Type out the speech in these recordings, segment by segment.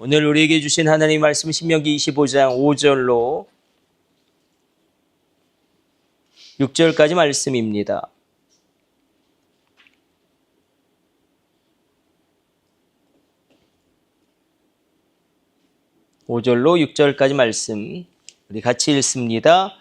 오늘 우리에게 주신 하나님 말씀 신명기 25장 5절로 6절까지 말씀입니다. (5절로) (6절까지) 말씀 우리 같이 읽습니다.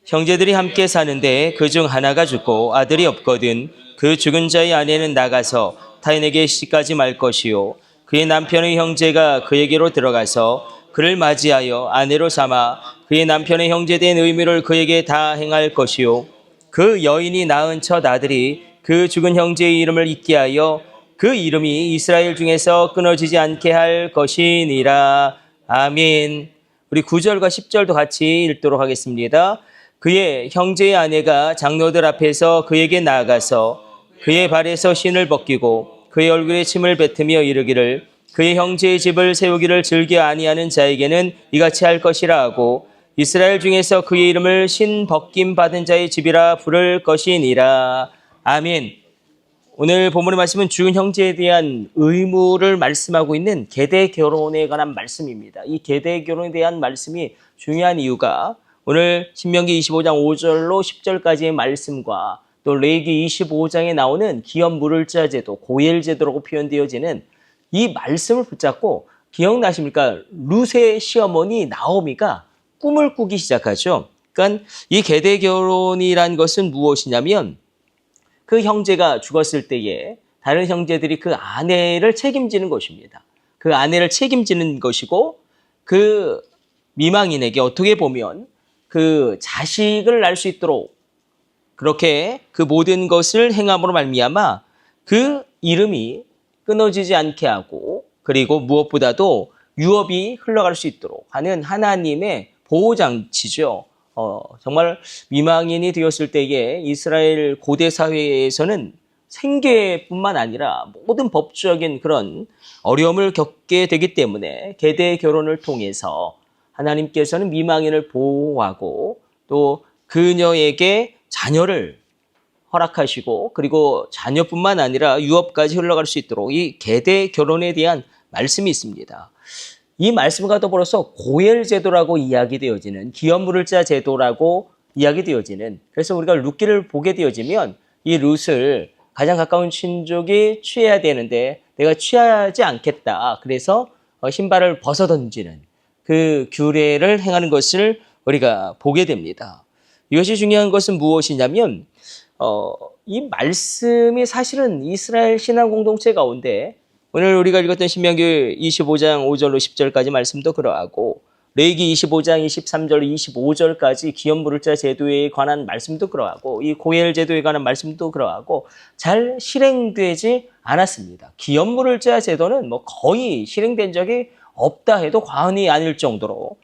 형제들이 함께 사는데 그중 하나가 죽고 아들이 없거든 그 죽은 자의 아내는 나가서 타인에게 시집가지 말 것이요 그의 남편의 형제가 그에게로 들어가서 그를 맞이하여 아내로 삼아 그의 남편의 형제된 의무를 그에게 다 행할 것이요 그 여인이 낳은 첫 아들이 그 죽은 형제의 이름을 잊게 하여 그 이름이 이스라엘 중에서 끊어지지 않게 할 것이니라. 아멘. 우리 9절과 10절도 같이 읽도록 하겠습니다. 그의 형제의 아내가 장로들 앞에서 그에게 나아가서 그의 발에서 신을 벗기고 그의 얼굴에 침을 뱉으며 이르기를 그의 형제의 집을 세우기를 즐겨 아니하는 자에게는 이같이 할 것이라 하고 이스라엘 중에서 그의 이름을 신 벗김 받은 자의 집이라 부를 것이니라. 아멘. 오늘 본문의 말씀은 죽은 형제에 대한 의무를 말씀하고 있는 계대 결혼에 관한 말씀입니다. 이 계대 결혼에 대한 말씀이 중요한 이유가 오늘 신명기 25장 5절로 10절까지의 말씀과 또 레위기 25장에 나오는 기업 물을자 제도, 고엘 제도라고 표현되어지는 이 말씀을 붙잡고 기억나십니까? 룻의 시어머니 나오미가 꿈을 꾸기 시작하죠. 그러니까 이 계대 결혼이란 것은 무엇이냐면 그 형제가 죽었을 때에 다른 형제들이 그 아내를 책임지는 것입니다. 그 아내를 책임지는 것이고 그 미망인에게 어떻게 보면 그 자식을 낳을 수 있도록 그렇게 그 모든 것을 행함으로 말미암아 그 이름이 끊어지지 않게 하고 그리고 무엇보다도 유업이 흘러갈 수 있도록 하는 하나님의 보호장치죠. 정말 미망인이 되었을 때에 이스라엘 고대 사회에서는 생계뿐만 아니라 모든 법적인 그런 어려움을 겪게 되기 때문에 계대 결혼을 통해서 하나님께서는 미망인을 보호하고 또 그녀에게 자녀를 허락하시고 그리고 자녀뿐만 아니라 유업까지 흘러갈 수 있도록 이 계대 결혼에 대한 말씀이 있습니다. 이 말씀과 더불어서 고엘 제도라고 이야기되어지는 기업 물을자 제도라고 이야기되어지는 그래서 우리가 룻기를 보게 되어지면 이 룻을 가장 가까운 친족이 취해야 되는데 내가 취하지 않겠다. 그래서 신발을 벗어 던지는 그 규례를 행하는 것을 우리가 보게 됩니다. 이것이 중요한 것은 무엇이냐면 이 말씀이 사실은 이스라엘 신앙 공동체 가운데 오늘 우리가 읽었던 신명기 25장 5절로 10절까지 말씀도 그러하고 레위기 25장 23절 25절까지 기업 물을자 제도에 관한 말씀도 그러하고 이 고엘 제도에 관한 말씀도 그러하고 잘 실행되지 않았습니다. 기업 물을자 제도는 뭐 거의 실행된 적이 없다 해도 과언이 아닐 정도로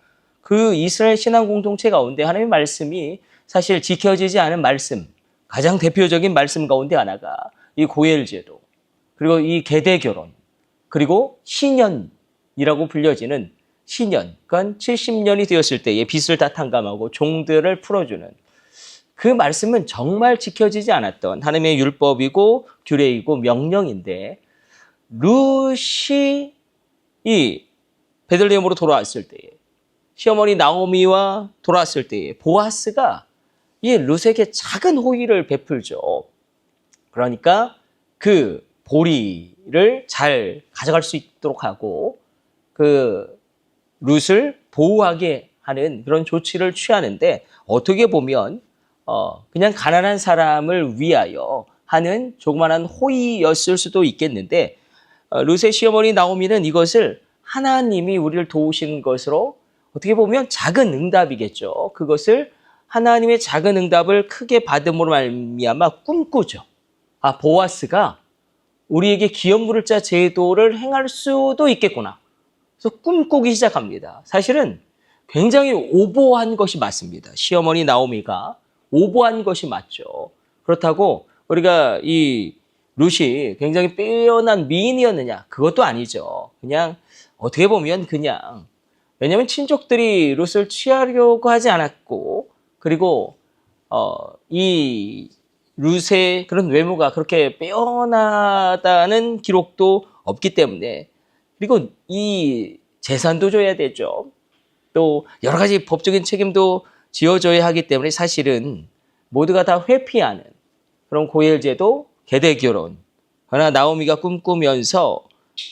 그 이스라엘 신앙 공동체 가운데 하나님의 말씀이 사실 지켜지지 않은 말씀, 가장 대표적인 말씀 가운데 하나가 이 고엘 제도, 그리고 이 계대 결혼, 그리고 신년이라고 불려지는 신년, 그러니까 70년이 되었을 때에 빚을 다 탕감하고 종들을 풀어주는 그 말씀은 정말 지켜지지 않았던 하나님의 율법이고 규례이고 명령인데 룻이 이 베들레헴으로 돌아왔을 때에 시어머니 나오미와 돌아왔을 때에 보아스가 이 룻에게 작은 호의를 베풀죠. 그러니까 그 보리를 잘 가져갈 수 있도록 하고 그 룻을 보호하게 하는 그런 조치를 취하는데 어떻게 보면 그냥 가난한 사람을 위하여 하는 조그마한 호의였을 수도 있겠는데 룻의 시어머니 나오미는 이것을 하나님이 우리를 도우시는 것으로 어떻게 보면 작은 응답이겠죠. 그것을 하나님의 작은 응답을 크게 받음으로 말미암아 꿈꾸죠. 아, 보아스가 우리에게 기업 물을자 제도를 행할 수도 있겠구나. 그래서 꿈꾸기 시작합니다. 사실은 굉장히 오버한 것이 맞습니다. 시어머니 나오미가 오버한 것이 맞죠. 그렇다고 우리가 이 룻이 굉장히 빼어난 미인이었느냐? 그것도 아니죠. 그냥 어떻게 보면 그냥 왜냐하면 친족들이 룻을 취하려고 하지 않았고 그리고 이 룻의 그런 외모가 그렇게 빼어나다는 기록도 없기 때문에 그리고 이 재산도 줘야 되죠. 또 여러 가지 법적인 책임도 지어줘야 하기 때문에 사실은 모두가 다 회피하는 그런 고엘제도, 계대결혼. 그러나 나오미가 꿈꾸면서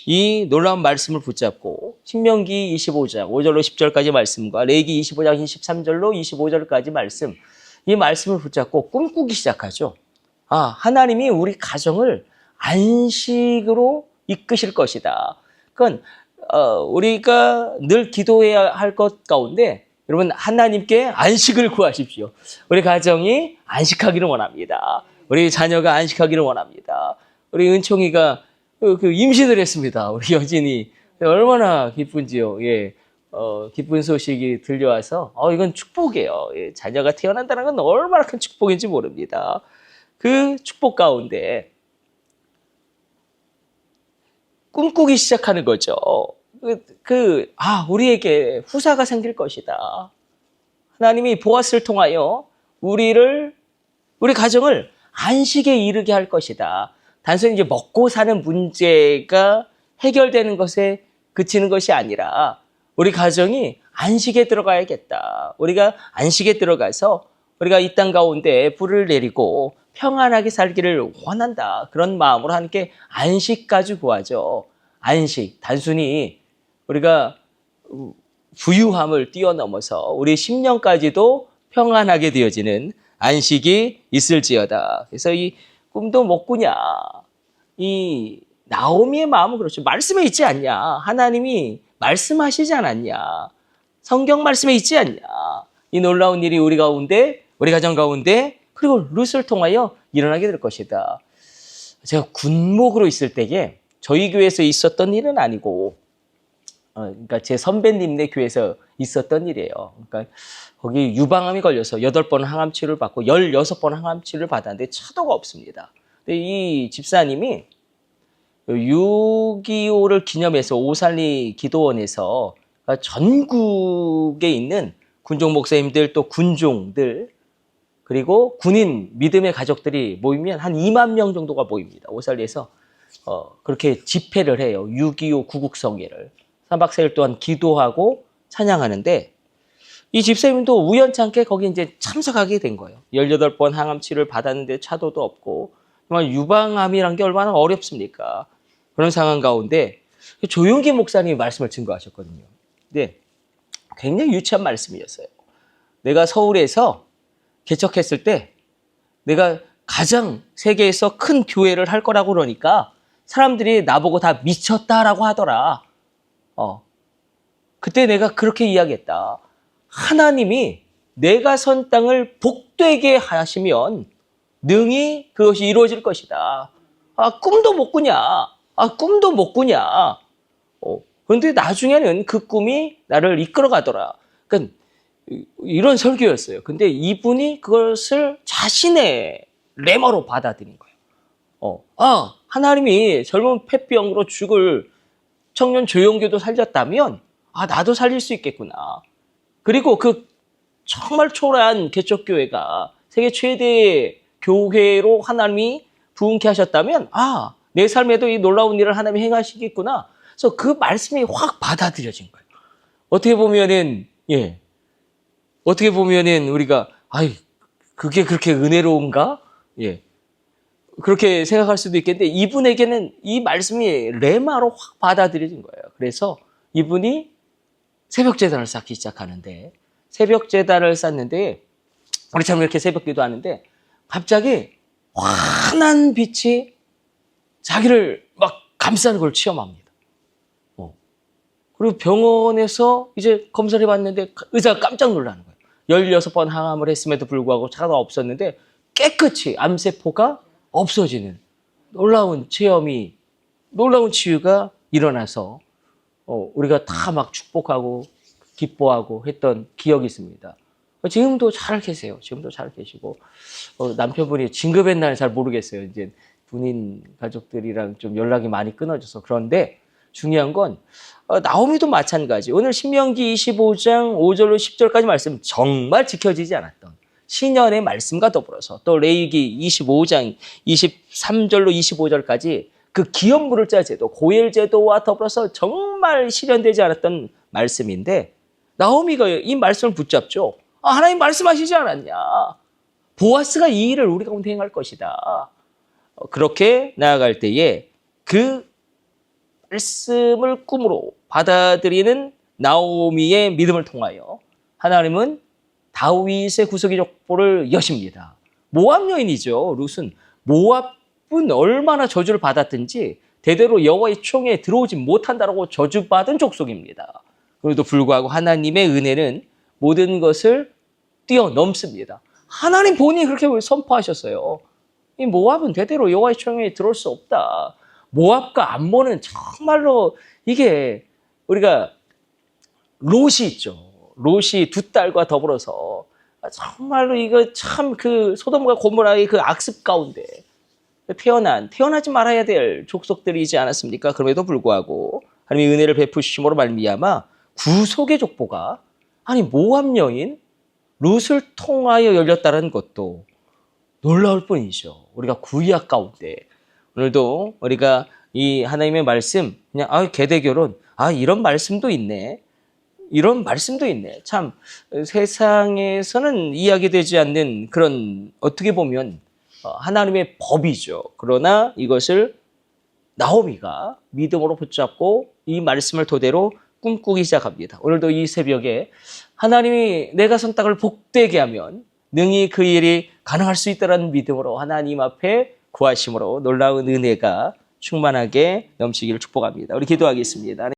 이 놀라운 말씀을 붙잡고 신명기 25장 5절로 10절까지 말씀과 레위기 25장 23절로 25절까지 말씀, 이 말씀을 붙잡고 꿈꾸기 시작하죠. 아, 하나님이 우리 가정을 안식으로 이끄실 것이다. 그건 우리가 늘 기도해야 할 것 가운데 여러분, 하나님께 안식을 구하십시오. 우리 가정이 안식하기를 원합니다. 우리 자녀가 안식하기를 원합니다. 우리 은총이가 그 임신을 했습니다. 우리 여진이 얼마나 기쁜지요. 예, 기쁜 소식이 들려와서 이건 축복이에요. 예, 자녀가 태어난다는 건 얼마나 큰 축복인지 모릅니다. 그 축복 가운데 꿈꾸기 시작하는 거죠. 우리에게 후사가 생길 것이다. 하나님이 보아스를 통하여 우리 가정을 안식에 이르게 할 것이다. 단순히 이제 먹고 사는 문제가 해결되는 것에 그치는 것이 아니라 우리 가정이 안식에 들어가야겠다. 우리가 안식에 들어가서 우리가 이 땅 가운데 불을 내리고 평안하게 살기를 원한다. 그런 마음으로 하나님께 안식까지 구하죠. 안식, 단순히 우리가 부유함을 뛰어넘어서 우리 심령까지도 평안하게 되어지는 안식이 있을지어다. 그래서 이 꿈도 못 꾸냐. 이 나오미의 마음은 그렇죠. 말씀에 있지 않냐. 하나님이 말씀하시지 않았냐. 성경 말씀에 있지 않냐. 이 놀라운 일이 우리 가운데, 우리 가정 가운데, 그리고 룻을 통하여 일어나게 될 것이다. 제가 군목으로 있을 때에 저희 교회에서 있었던 일은 아니고, 그러니까 제 선배님네 교회에서 있었던 일이에요. 그러니까 거기 유방암이 걸려서 8번 항암 치료를 받고 16번 항암 치료를 받았는데 차도가 없습니다. 근데 이 집사님이 6.25를 기념해서 오살리 기도원에서 전국에 있는 군종 목사님들, 또 군종들, 그리고 군인 믿음의 가족들이 모이면 한 2만 명 정도가 모입니다. 오살리에서 그렇게 집회를 해요. 6.25 구국성회를 3박 4일 동안 기도하고 찬양하는데, 이 집사님도 우연찮게 거기 이제 참석하게 된 거예요. 18번 항암 치료를 받았는데 차도도 없고, 정말 유방암이란 게 얼마나 어렵습니까? 그런 상황 가운데 조용기 목사님이 말씀을 증거하셨거든요. 근데 굉장히 유치한 말씀이었어요. 내가 서울에서 개척했을 때 내가 가장 세계에서 큰 교회를 할 거라고 그러니까 사람들이 나보고 다 미쳤다라고 하더라. 그때 내가 그렇게 이야기했다. 하나님이 내가 선 땅을 복되게 하시면 능히 그것이 이루어질 것이다. 꿈도 못 꾸냐. 꿈도 못 꾸냐. 그런데 나중에는 그 꿈이 나를 이끌어 가더라. 그러니까 이런 설교였어요. 근데 이분이 그것을 자신의 레머로 받아들인 거예요. 하나님이 젊은 폐병으로 죽을 청년 조용규도 살렸다면 나도 살릴 수 있겠구나. 그리고 그 정말 초라한 개척교회가 세계 최대의 교회로 하나님이 부흥케 하셨다면 내 삶에도 이 놀라운 일을 하나님이 행하시겠구나. 그래서 그 말씀이 확 받아들여진 거예요. 어떻게 보면은 우리가 그게 그렇게 은혜로운가? 그렇게 생각할 수도 있겠는데 이분에게는 이 말씀이 레마로 확 받아들여진 거예요. 그래서 이분이 새벽 제단을 쌓기 시작하는데, 새벽 제단을 쌓는데 우리처럼 이렇게 새벽 기도하는데 갑자기 환한 빛이 자기를 막 감싸는 걸 체험합니다. 그리고 병원에서 이제 검사를 해봤는데 의사가 깜짝 놀라는 거예요. 16번 항암을 했음에도 불구하고 차가 없었는데 깨끗이 암세포가 없어지는 놀라운 치유가 일어나서 우리가 다 막 축복하고 기뻐하고 했던 기억이 있습니다. 지금도 잘 계세요. 지금도 잘 계시고 남편분이 진급했나는 잘 모르겠어요. 이제 군인 가족들이랑 좀 연락이 많이 끊어져서. 그런데 중요한 건 나오미도 마찬가지. 오늘 신명기 25장 5절로 10절까지 말씀, 정말 지켜지지 않았던 신년의 말씀과 더불어서 또 레위기 25장 23절로 25절까지 그 기업무를자 제도, 고엘 제도와 더불어서 정말 실현되지 않았던 말씀인데 나오미가 이 말씀을 붙잡죠. 하나님 말씀하시지 않았냐. 보아스가 이 일을 우리 가운데 행할 것이다. 그렇게 나아갈 때에 그 말씀을 꿈으로 받아들이는 나오미의 믿음을 통하여 하나님은 다윗의 구속의 족보를 여십니다. 모압 여인이죠. 룻은. 모압은 얼마나 저주를 받았든지 대대로 여호와의 총에 들어오지 못한다라고 저주받은 족속입니다. 그럼에도 불구하고 하나님의 은혜는 모든 것을 뛰어넘습니다. 하나님 본인이 그렇게 선포하셨어요. 이 모압은 대대로 여호와의 총에 들어올 수 없다. 모압과 암몬은 정말로 이게 우리가 롯이 있죠. 롯이 두 딸과 더불어서 정말로 이거 참 그 소돔과 고모라의 그 악습 가운데 태어나지 말아야 될 족속들이지 않았습니까? 그럼에도 불구하고 하나님의 은혜를 베푸심으로 말미암아 구속의 족보가 모압 여인 룻을 통하여 열렸다는 것도 놀라울 뿐이죠. 우리가 구약 가운데 오늘도 우리가 이 하나님의 말씀 그냥 계대결혼 이런 말씀도 있네. 이런 말씀도 있네. 참 세상에서는 이야기되지 않는 그런 어떻게 보면 하나님의 법이죠. 그러나 이것을 나오미가 믿음으로 붙잡고 이 말씀을 토대로 꿈꾸기 시작합니다. 오늘도 이 새벽에 하나님이 내가 선 땅을 복되게 하면 능히 그 일이 가능할 수 있다는 믿음으로 하나님 앞에 구하심으로 놀라운 은혜가 충만하게 넘치기를 축복합니다. 우리 기도하겠습니다.